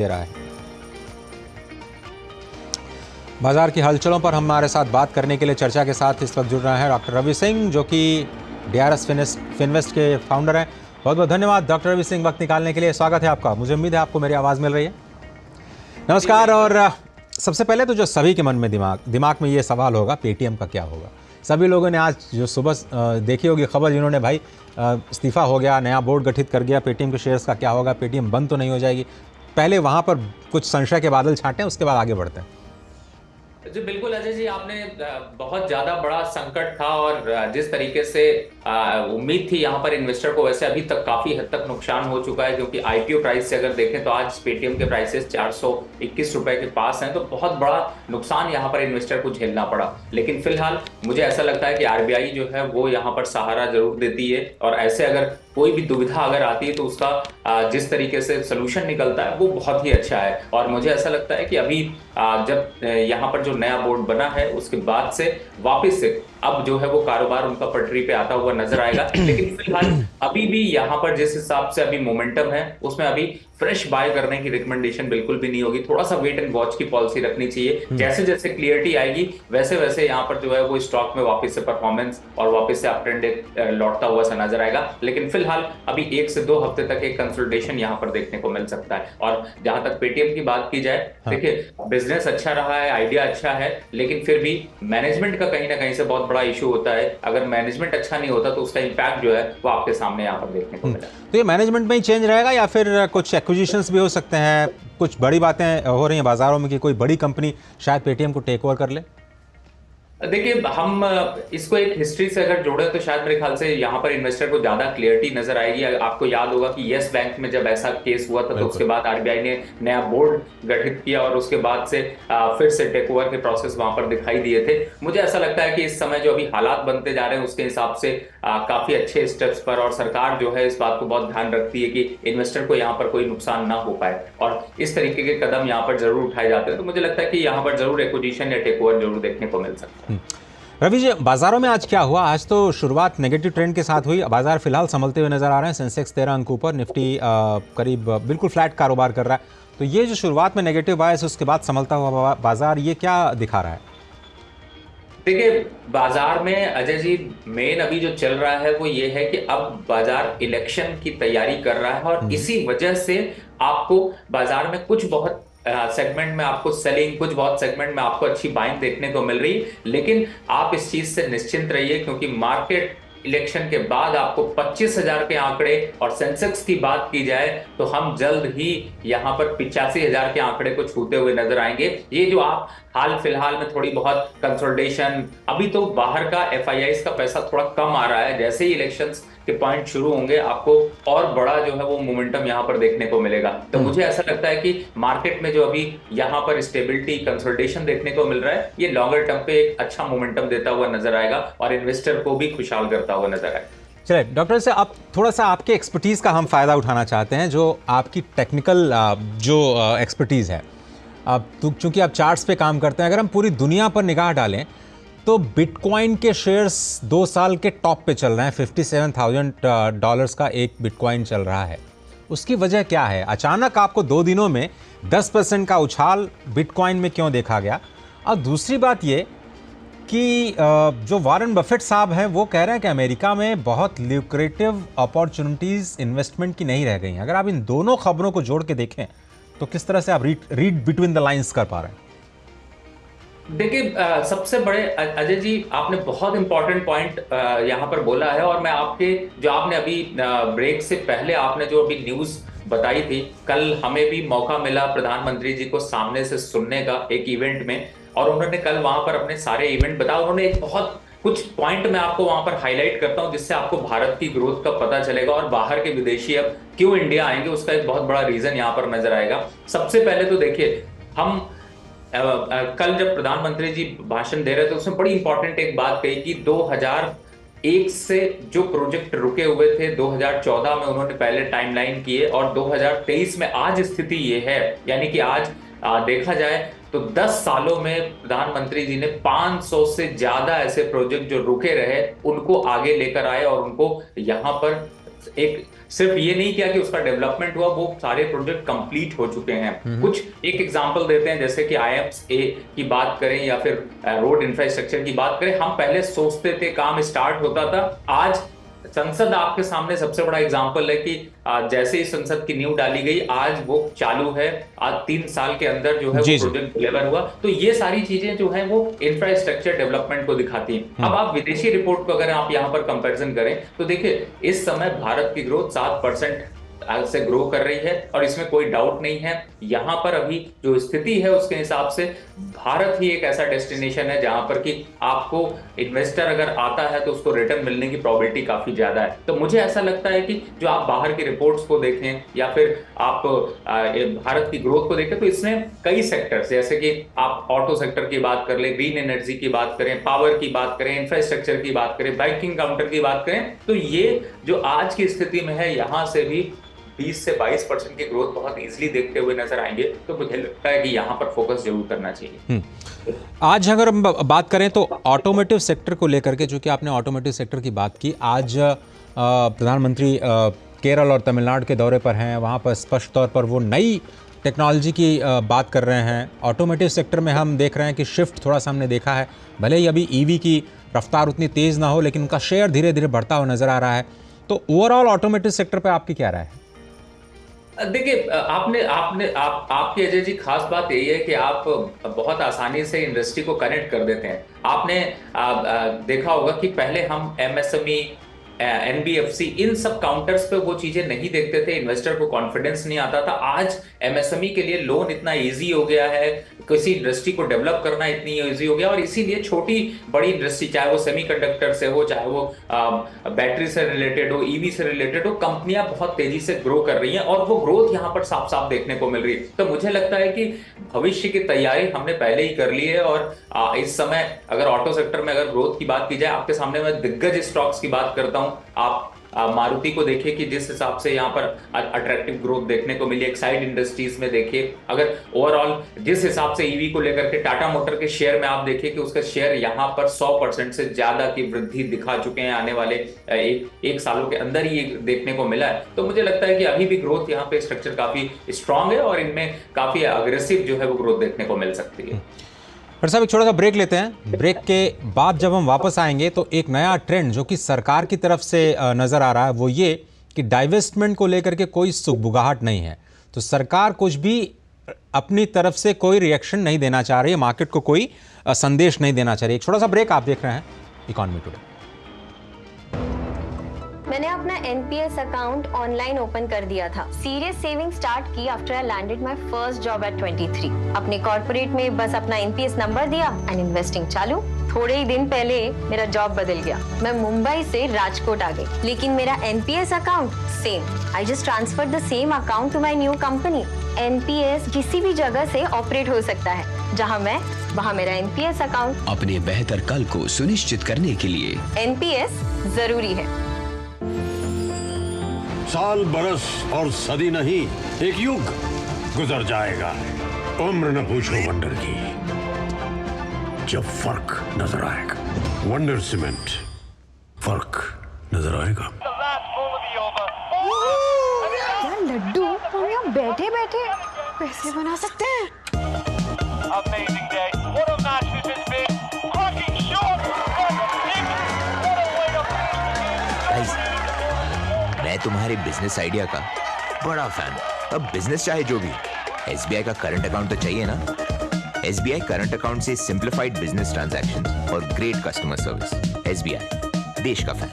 दे रहा है। बाजार की हलचलों पर हमारे साथ बात करने के लिए चर्चा के साथ इस वक्त जुड़ रहे हैं डॉक्टर रवि सिंह, जो कि DRS फिनवेस्ट के फाउंडर हैं। बहुत बहुत धन्यवाद डॉक्टर रवि सिंह, वक्त निकालने के लिए। स्वागत है आपका। मुझे उम्मीद है आपको मेरी आवाज़ मिल रही है। नमस्कार। और सबसे पहले तो जो सभी के मन में दिमाग में ये सवाल होगा, पेटीएम का क्या होगा। सभी लोगों ने आज जो सुबह देखी होगी खबर, जिन्होंने भाई इस्तीफा हो गया, नया बोर्ड गठित कर गया, पेटीएम के शेयर्स का क्या होगा, पेटीएम बंद तो नहीं हो जाएगी। पहले वहाँ पर कुछ संशय के बादल छाटें, उसके बाद आगे बढ़ते हैं। जी बिल्कुल अजय जी, आपने बहुत ज्यादा बड़ा संकट था और जिस तरीके से उम्मीद थी यहाँ पर इन्वेस्टर को, वैसे अभी तक काफी हद तक नुकसान हो चुका है। क्योंकि आईपीओ प्राइस से अगर देखें तो आज पेटीएम के प्राइसेस 421 रुपए के पास हैं, तो बहुत बड़ा नुकसान यहाँ पर इन्वेस्टर को झेलना पड़ा। लेकिन फिलहाल मुझे ऐसा लगता है कि आरबीआई जो है वो यहाँ पर सहारा जरूर देती है, और ऐसे अगर कोई भी दुविधा अगर आती है तो उसका जिस तरीके से सोल्यूशन निकलता है वो बहुत ही अच्छा है। और मुझे ऐसा लगता है कि अभी जब यहाँ पर जो नया बोर्ड बना है उसके बाद से वापस से अब जो है वो कारोबार उनका पटरी पे आता हुआ नजर आएगा। लेकिन फिलहाल अभी भी यहाँ पर जिस हिसाब से अभी मोमेंटम है उसमें अभी फ्रेश बाय करने की रिकमेंडेशन बिल्कुल भी नहीं होगी। थोड़ा सा वेट एंड वॉच की पॉलिसी रखनी चाहिए। जैसे जैसे क्लियरिटी आएगी वैसे वैसे यहाँ पर जो है वो स्टॉक में वापस से परफॉर्मेंस और वापस से अप ट्रेंड लौटता हुआ सा नजर आएगा। लेकिन फिलहाल अभी 1 से 2 हफ्ते तक एक कंसोलिडेशन यहाँ पर देखने को मिल सकता है। और जहां तक पेटीएम की बात की जाए, देखिए बिजनेस अच्छा रहा है, आइडिया अच्छा है, लेकिन फिर भी मैनेजमेंट का कहीं ना कहीं से बहुत बड़ा इशू होता है। अगर मैनेजमेंट अच्छा नहीं होता तो उसका इंपैक्ट जो है वो आपके सामने यहाँ पर देखने को मिला। तो ये मैनेजमेंट में ही चेंज रहेगा या फिर कुछ एक्विजिशंस भी हो सकते हैं? कुछ बड़ी बातें हो रही हैं बाजारों में कि कोई बड़ी कंपनी शायद पेटीएम को टेक ओवर कर ले। देखिए हम इसको एक हिस्ट्री से अगर जोड़े तो शायद मेरे ख्याल से यहाँ पर इन्वेस्टर को ज्यादा क्लियरिटी नजर आएगी। आपको याद होगा कि येस बैंक में जब ऐसा केस हुआ था तो उसके बाद आरबीआई ने नया बोर्ड गठित किया और उसके बाद से फिर से टेक ओवर के प्रोसेस वहां पर दिखाई दिए थे। मुझे ऐसा लगता है कि इस समय जो अभी हालात बनते जा रहे हैं उसके हिसाब से काफी अच्छे स्टेप्स पर, और सरकार जो है इस बात को बहुत ध्यान रखती है कि इन्वेस्टर को यहाँ पर कोई नुकसान ना हो पाए, और इस तरीके के कदम यहाँ पर जरूर उठाए जाते हैं। तो मुझे लगता है कि यहाँ पर जरूर एक्विजिशन या टेक ओवर जरूर देखने को मिल सकता है। रवि जी, बाजारों में आज क्या हुआ? आज तो शुरुआत नेगेटिव ट्रेंड के साथ हुई। बाजार फिलहाल संभलते हुए नजर आ रहे हैं। सेंसेक्स 13 अंक ऊपर, निफ्टी करीब बिल्कुल फ्लैट कारोबार कर रहा है। तो ये जो शुरुआत में नेगेटिव बायस, उसके बाद संभलता हुआ बाजार, ये क्या दिखा रहा है? देखिए बाजार में अजय जी मेन अभी जो चल रहा है वो ये है कि अब बाजार इलेक्शन की तैयारी कर रहा है, और इसी वजह से आपको बाजार में कुछ बहुत सेगमेंट में आपको सेलिंग, कुछ बहुत सेगमेंट में आपको अच्छी बाइंग देखने को मिल रही है। लेकिन आप इस चीज से निश्चिंत रहिए, क्योंकि मार्केट इलेक्शन के बाद आपको 25,000 के आंकड़े, और सेंसेक्स की बात की जाए तो हम जल्द ही यहां पर 85,000 के आंकड़े को छूते हुए नजर आएंगे। ये जो आप हाल फिलहाल में थोड़ी बहुत कंसोलिडेशन, अभी तो बाहर का एफआईआईज का पैसा थोड़ा कम आ रहा है, जैसे ही इलेक्शंस के पॉइंट शुरू होंगे आपको और बड़ा जो है वो मोमेंटम यहां पर देखने को मिलेगा। तो मुझे ऐसा लगता है कि मार्केट में जो अभी यहां पर स्टेबिलिटी, कंसोलिडेशन देखने को मिल रहा है, ये लॉन्गर टर्म पे एक अच्छा मोमेंटम देता हुआ नजर आएगा और इन्वेस्टर को भी खुशहाल करता हुआ नजर आएगा। चलिए डॉक्टर से अब थोड़ा सा आपके एक्सपर्टीज़ का हम फ़ायदा उठाना चाहते हैं, जो आपकी टेक्निकल जो एक्सपर्टीज़ है। अब चूंकि आप चार्ट्स पे काम करते हैं, अगर हम पूरी दुनिया पर निगाह डालें तो बिटकॉइन के शेयर्स 2 साल के टॉप पे चल रहे हैं। $57,000 का एक बिटकॉइन चल रहा है। उसकी वजह क्या है? अचानक आपको 2 दिनों में 10% का उछाल बिटकॉइन में क्यों देखा गया? और दूसरी बात ये कि जो वॉरेन बफेट साहब हैं वो कह रहे हैं कि अमेरिका में बहुत ल्यूक्रेटिव अपॉर्चुनिटीज़ इन्वेस्टमेंट की नहीं रह गई हैं। अगर आप इन दोनों खबरों को जोड़ के देखें तो किस तरह से आप रीड बिटवीन द लाइंस कर पा रहे हैं? देखिए सबसे बड़े अजय जी आपने बहुत इंपॉर्टेंट पॉइंट यहाँ पर बोला है, और मैं आपके जो आपने अभी ब्रेक से पहले आपने जो अभी न्यूज बताई थी, कल हमें भी मौका मिला प्रधानमंत्री जी को सामने से सुनने का एक इवेंट में, और उन्होंने कल वहां पर अपने सारे इवेंट बताया। उन्होंने एक बहुत कुछ पॉइंट मैं आपको वहां पर हाईलाइट करता हूं जिससे आपको भारत की ग्रोथ का पता चलेगा और बाहर के विदेशी अब क्यों इंडिया आएंगे उसका एक बहुत बड़ा रीजन यहाँ पर नजर आएगा। सबसे पहले तो देखिए, हम कल जब प्रधानमंत्री जी भाषण दे रहे थे उसमें बड़ी इंपॉर्टेंट एक बात कही कि 2001 से जो प्रोजेक्ट रुके हुए थे 2014 में उन्होंने पहले टाइमलाइन किए, और 2023 में आज स्थिति ये है, यानी कि आज देखा जाए तो 10 सालों में प्रधानमंत्री जी ने 500 से ज्यादा ऐसे प्रोजेक्ट जो रुके रहे उनको आगे लेकर आए और उनको यहां पर एक सिर्फ ये नहीं किया कि उसका डेवलपमेंट हुआ, वो सारे प्रोजेक्ट कंप्लीट हो चुके हैं। कुछ एक एग्जांपल देते हैं, जैसे कि IMSA की बात करें या फिर रोड इंफ्रास्ट्रक्चर की बात करें। हम पहले सोचते थे, काम स्टार्ट होता था, आज संसद आपके सामने सबसे बड़ा एग्जांपल है कि जैसे ही संसद की नींव डाली गई, आज वो चालू है, आज 3 साल के अंदर जो है वो प्रोजेक्ट डिलीवर हुआ। तो ये सारी चीजें जो है वो इंफ्रास्ट्रक्चर डेवलपमेंट को दिखाती हैं। अब आप विदेशी रिपोर्ट को अगर आप यहाँ पर कंपैरिजन करें तो देखिए, इस समय भारत की ग्रोथ 7% से ग्रो कर रही है और इसमें कोई डाउट नहीं है। यहां पर अभी जो स्थिति है उसके हिसाब से भारत ही एक ऐसा डेस्टिनेशन है जहां पर कि आपको इन्वेस्टर अगर आता है तो उसको रिटर्न मिलने की प्रोबेबिलिटी काफी ज्यादा है। तो मुझे ऐसा लगता है कि जो आप बाहर की रिपोर्ट्स को देखें या फिर आप भारत की ग्रोथ को देखें, तो इसमें कई सेक्टर्स, जैसे कि आप ऑटो सेक्टर की बात कर ले, ग्रीन एनर्जी की बात करें, पावर की बात करें, इंफ्रास्ट्रक्चर की बात करें, बैंकिंग काउंटर की बात करें, तो ये जो आज की स्थिति में है, यहां से भी 20 से 22% की ग्रोथ बहुत इजीली देखते हुए नजर आएंगे। तो मुझे लगता है कि यहाँ पर फोकस जरूर करना चाहिए। आज अगर हम बात करें तो ऑटोमोटिव सेक्टर को लेकर के, जो कि आपने ऑटोमोटिव सेक्टर की बात की, आज प्रधानमंत्री केरल और तमिलनाडु के दौरे पर हैं। वहाँ पर स्पष्ट तौर पर वो नई टेक्नोलॉजी की बात कर रहे हैं। ऑटोमोटिव सेक्टर में हम देख रहे हैं कि शिफ्ट थोड़ा सा हमने देखा है, भले ही अभी ईवी की रफ्तार उतनी तेज़ ना हो, लेकिन उनका शेयर धीरे धीरे बढ़ता हुआ नजर आ रहा है। तो ओवरऑल ऑटोमोटिव सेक्टर पर आपकी क्या राय है? देखिए, आपकी अजय जी खास बात यही है कि आप बहुत आसानी से इंडस्ट्री को कनेक्ट कर देते हैं। आपने देखा होगा कि पहले हम MSME, NBFC, इन सब काउंटर्स पे वो चीजें नहीं देखते थे, इन्वेस्टर को कॉन्फिडेंस नहीं आता था। आज MSME के लिए लोन इतना इजी हो गया है, किसी इंडस्ट्री को डेवलप करना इतनी इजी हो गया, और इसीलिए छोटी बड़ी इंडस्ट्री, चाहे वो सेमीकंडक्टर से हो, चाहे वो बैटरी से रिलेटेड हो, EV से रिलेटेड हो, कंपनियां बहुत तेजी से ग्रो कर रही हैं और वो ग्रोथ यहाँ पर साफ साफ देखने को मिल रही है। तो मुझे लगता है कि भविष्य की तैयारी हमने पहले ही कर ली है। और इस समय अगर ऑटो सेक्टर में अगर ग्रोथ की बात की जाए, आपके सामने मैं दिग्गज स्टॉक्स की बात करता हूं। आप मारुति को देखिए कि जिस हिसाब से यहाँ पर अट्रैक्टिव ग्रोथ देखने को मिली, एक्साइड इंडस्ट्रीज में देखिए, अगर ओवरऑल जिस हिसाब से ईवी को लेकर के टाटा मोटर के शेयर में आप देखिए कि उसका शेयर यहाँ पर 100% से ज्यादा की वृद्धि दिखा चुके हैं, आने वाले एक सालों के अंदर ही देखने को मिला है। तो मुझे लगता है कि अभी भी ग्रोथ यहाँ पे स्ट्रक्चर काफी स्ट्रांग है और इनमें काफी अग्रेसिव जो है वो ग्रोथ देखने को मिल सकती है। डॉक्टर साहब, एक छोटा सा ब्रेक लेते हैं। ब्रेक के बाद जब हम वापस आएंगे तो एक नया ट्रेंड जो कि सरकार की तरफ से नज़र आ रहा है वो ये कि डाइवेस्टमेंट को लेकर के कोई सुगबुगाहट नहीं है। तो सरकार कुछ भी अपनी तरफ से कोई रिएक्शन नहीं देना चाह रही है, मार्केट को कोई संदेश नहीं देना चाह रही है। एक छोटा सा ब्रेक, आप देख रहे हैं इकोनॉमी टुडे। मैंने अपना NPS अकाउंट ऑनलाइन ओपन कर दिया था। सीरियस सेविंग स्टार्ट की after I landed my first job eight 23। अपने कॉर्पोरेट में बस अपना NPS नंबर दिया एंड इन्वेस्टिंग चालू। थोड़े ही दिन पहले मेरा जॉब बदल गया, मैं मुंबई से राजकोट आ गई, लेकिन मेरा NPS account same. I just transfer the same account to my new company. NPS किसी भी जगह से ऑपरेट हो सकता है, जहां मैं वहां मेरा NPS अकाउंट। अपने बेहतर कल को सुनिश्चित करने के लिए NPS जरूरी है। साल, बरस और सदी नहीं, एक युग गुजर जाएगा। उम्र न पूछो वंडर की, जब फर्क नजर आएगा। वंडर सीमेंट, फर्क नजर आएगा। यार लड्डू, हम यहाँ बैठे बैठे पैसे बना सकते हैं। Amazing day. What a match this has been. Cracking shot. What a way to guys, मैं तुम्हारे बिजनेस आइडिया का बड़ा फैन हूं। अब बिजनेस चाहे जो भी, SBI का करंट अकाउंट तो चाहिए ना। SBI करंट अकाउंट से सिंप्लीफाइड बिजनेस ट्रांजैक्शंस और ग्रेट कस्टमर सर्विस। SBI, देश का फैन।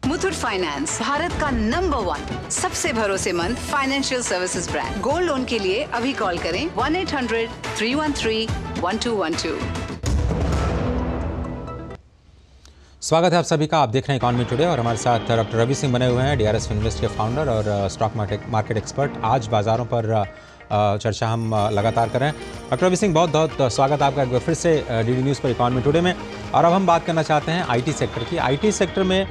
मुथूट फाइनेंस, भारत का नंबर 1 सबसे भरोसेमंद financial services brand. Gold loan के लिए अभी कॉल करें 1-800-313-1212। स्वागत है आप सभी का। आप देख रहे हैं इकोनॉमी टुडे और हमारे साथ डॉक्टर रवि सिंह बने हुए हैं, DRS इन्वेस्ट के फाउंडर और स्टॉक मार्केट एक्सपर्ट। आज बाज़ारों पर चर्चा हम लगातार कर रहे हैं। डॉक्टर रवि सिंह, बहुत बहुत स्वागत आपका एक बार फिर से DD न्यूज़ पर इकोनॉमी टुडे में। और अब हम बात करना चाहते हैं IT सेक्टर की। IT सेक्टर में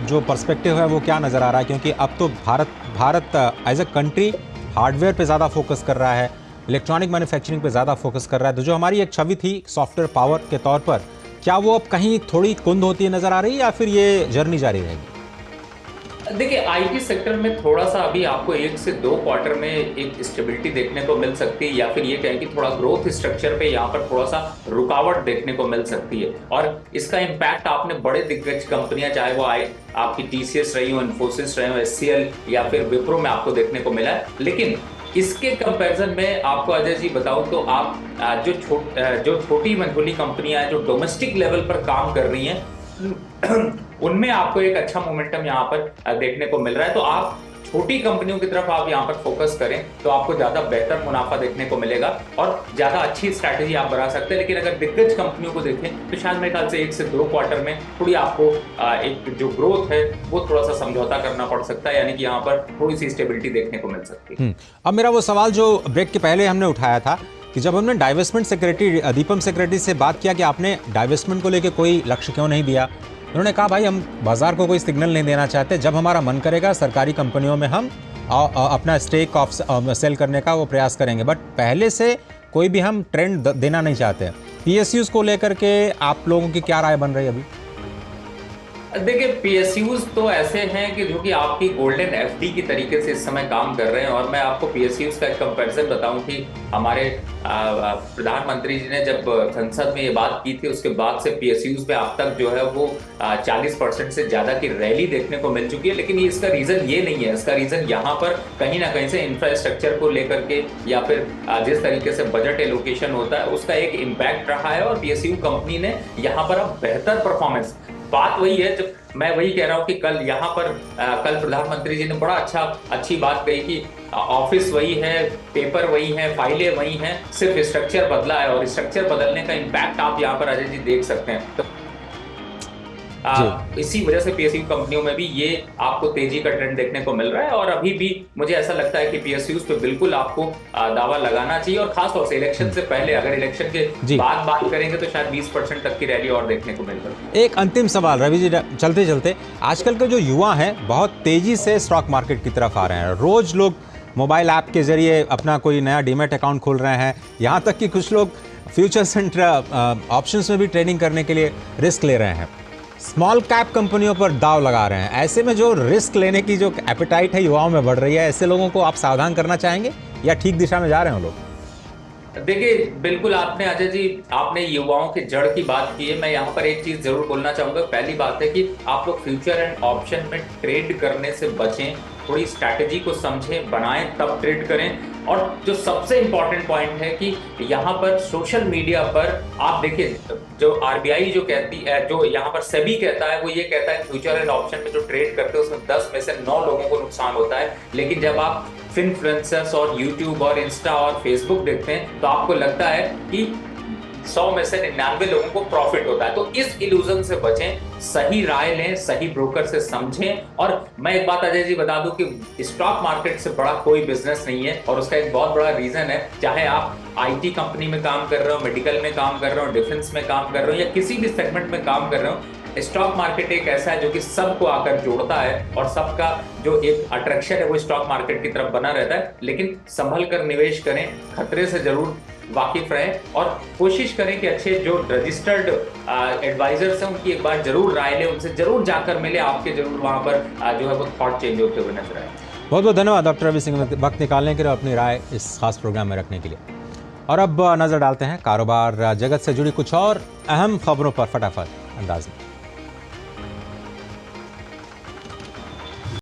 जो पर्सपेक्टिव है वो क्या नज़र आ रहा है, क्योंकि अब तो Bharat as a country hardware पे ज़्यादा फोकस कर रहा है, इलेक्ट्रॉनिक मैन्युफैक्चरिंग पे ज़्यादा फोकस कर रहा है। तो जो हमारी एक छवि थी सॉफ्टवेयर पावर के तौर पर, क्या वो अब कहीं थोड़ी कुंद होती नज़र आ रही है या फिर ये जर्नी जारी रहेगी? देखिए, आईटी सेक्टर में थोड़ा सा अभी आपको 1 से 2 क्वार्टर में एक स्टेबिलिटी देखने को मिल सकती है, या फिर ये कहें कि थोड़ा ग्रोथ स्ट्रक्चर पे यहाँ पर थोड़ा सा रुकावट देखने को मिल सकती है। और इसका इम्पैक्ट आपने बड़े दिग्गज कंपनियां, चाहे वो आपकी टीसीएस रही हो, इन्फोसिस रही हो, एचसीएल या फिर विप्रो में आपको देखने को मिला है। लेकिन इसके कंपैरिजन में आपको अजय जी बताऊं तो आप जो छोटी मंझोली कंपनियां हैं जो डोमेस्टिक लेवल पर काम कर रही हैं, उनमें आपको एक अच्छा मोमेंटम यहाँ पर देखने को मिल रहा है। तो आप छोटी कंपनियों की तरफ आप यहाँ पर फोकस करें तो आपको ज्यादा बेहतर मुनाफा देखने को मिलेगा और ज्यादा अच्छी स्ट्रैटेजी आप बना सकते हैं। लेकिन अगर दिग्गज कंपनियों को देखें तो शायद मेरे ख्याल से 1 से 2 क्वार्टर में थोड़ी आपको एक जो ग्रोथ है वो थोड़ा सा समझौता करना पड़ सकता है, यानी कि यहाँ पर थोड़ी सी स्टेबिलिटी देखने को मिल सकती है। अब मेरा वो सवाल जो ब्रेक के पहले हमने उठाया था कि जब हमने डाइवेस्टमेंट सेक्रेटरी दीपम सेक्रेटरी से बात किया कि आपने डाइवेस्टमेंट को लेकर कोई लक्ष्य क्यों नहीं दिया, उन्होंने कहा भाई हम बाजार को कोई सिग्नल नहीं देना चाहते, जब हमारा मन करेगा सरकारी कंपनियों में हम अपना स्टेक ऑफ सेल करने का वो प्रयास करेंगे, बट पहले से कोई भी हम ट्रेंड देना नहीं चाहते। पीएसयूज को लेकर के आप लोगों की क्या राय बन रही है अभी? देखिए, पीएसयूज तो ऐसे हैं कि जो कि आपकी गोल्डन एफडी की तरीके से इस समय काम कर रहे हैं। और मैं आपको पीएसयूज का एक कंपैरिजन बताऊं कि हमारे प्रधानमंत्री जी ने जब संसद में ये बात की थी, उसके बाद से पीएसयूज में अब तक जो है वो 40% से ज्यादा की रैली देखने को मिल चुकी है। लेकिन इसका रीजन ये नहीं है, इसका रीजन यहाँ पर कहीं ना कहीं से इंफ्रास्ट्रक्चर को लेकर के या फिर जिस तरीके से बजट एलोकेशन होता है उसका एक इम्पैक्ट रहा है। और पीएसयू कंपनी ने यहाँ पर अब बेहतर परफॉर्मेंस, बात वही है, जब मैं वही कह रहा हूं कि कल यहाँ पर कल प्रधानमंत्री जी ने बड़ा अच्छी बात कही कि ऑफिस वही है, पेपर वही है, फाइलें वही हैं, सिर्फ स्ट्रक्चर बदला है। और स्ट्रक्चर बदलने का इम्पैक्ट आप यहाँ पर अजय जी देख सकते हैं। तो इसी वजह से पीएसयू कंपनियों में भी ये आपको तेजी का ट्रेंड देखने को मिल रहा है। और अभी भी मुझे ऐसा लगता है कि पीएसयूज पे बिल्कुल आपको दावा लगाना चाहिए। और खासतौर से इलेक्शन से पहले, अगर इलेक्शन के बाद बात करेंगे तो शायद 20% तक की रैली और देखने को मिल सकती है। एक अंतिम सवाल रवि जी, चलते चलते आजकल के जो युवा हैं बहुत तेजी से स्टॉक मार्केट की तरफ आ रहे हैं। रोज लोग मोबाइल ऐप के जरिए अपना कोई नया डीमैट अकाउंट खोल रहे हैं, यहाँ तक कि कुछ लोग फ्यूचर्स एंड ऑप्शंस में भी ट्रेडिंग करने के लिए रिस्क ले रहे हैं, स्मॉल कैप कंपनियों पर दाव लगा रहे हैं। ऐसे में जो रिस्क लेने की जो एपेटाइट है युवाओं में बढ़ रही है, ऐसे लोगों को आप सावधान करना चाहेंगे या ठीक दिशा में जा रहे हैं लोग? देखिए, बिल्कुल आपने अजय जी आपने युवाओं के जड़ की बात की है। मैं यहाँ पर एक चीज जरूर बोलना चाहूंगा। पहली बात है कि आप लोग फ्यूचर एंड ऑप्शन में ट्रेड करने से बचें, थोड़ी स्ट्रैटेजी को समझें, बनाएं, तब ट्रेड करें। और जो सबसे इंपॉर्टेंट पॉइंट है कि यहाँ पर सोशल मीडिया पर आप देखिए, जो आरबीआई जो कहती है, जो यहाँ पर सेबी कहता है, वो ये कहता है फ्यूचर एंड ऑप्शन में जो ट्रेड करते हैं उसमें 10 में से 9 लोगों को नुकसान होता है। लेकिन जब आप इन्फ्लुएंसर्स और यूट्यूब और इंस्टा और फेसबुक देखते हैं तो आपको लगता है कि 100 में से 99 लोगों को प्रॉफिट होता है। तो इस इल्यूजन से बचें, सही राय लें, सही ब्रोकर से समझें। और मैं एक बात अजय जी बता दूं कि स्टॉक मार्केट से बड़ा कोई बिजनेस नहीं है। और उसका एक बहुत बड़ा रीजन है, चाहे आप आईटी कंपनी में काम कर रहे हो, मेडिकल में काम कर रहे हो, डिफेंस में काम कर रहे हो या किसी भी सेगमेंट में काम कर रहे हो, स्टॉक मार्केट एक ऐसा है जो कि सबको आकर जोड़ता है और सबका जो एक अट्रैक्शन है वो स्टॉक मार्केट की तरफ बना रहता है। लेकिन संभल कर निवेश करें, खतरे से जरूर वाकिफ रहें और कोशिश करें कि अच्छे जो रजिस्टर्ड एडवाइजर्स हैं उनकी एक बार जरूर राय लें, उनसे जरूर जाकर मिले, आपके जरूर वहां पर जो है वो थॉट चेंज होते हुए नजर आए। बहुत बहुत धन्यवाद डॉक्टर रवि सिंह, वक्त निकालने के लिए, अपनी राय इस खास प्रोग्राम में रखने के लिए। और अब नजर डालते हैं कारोबार जगत से जुड़ी कुछ और अहम खबरों पर फटाफट अंदाज में।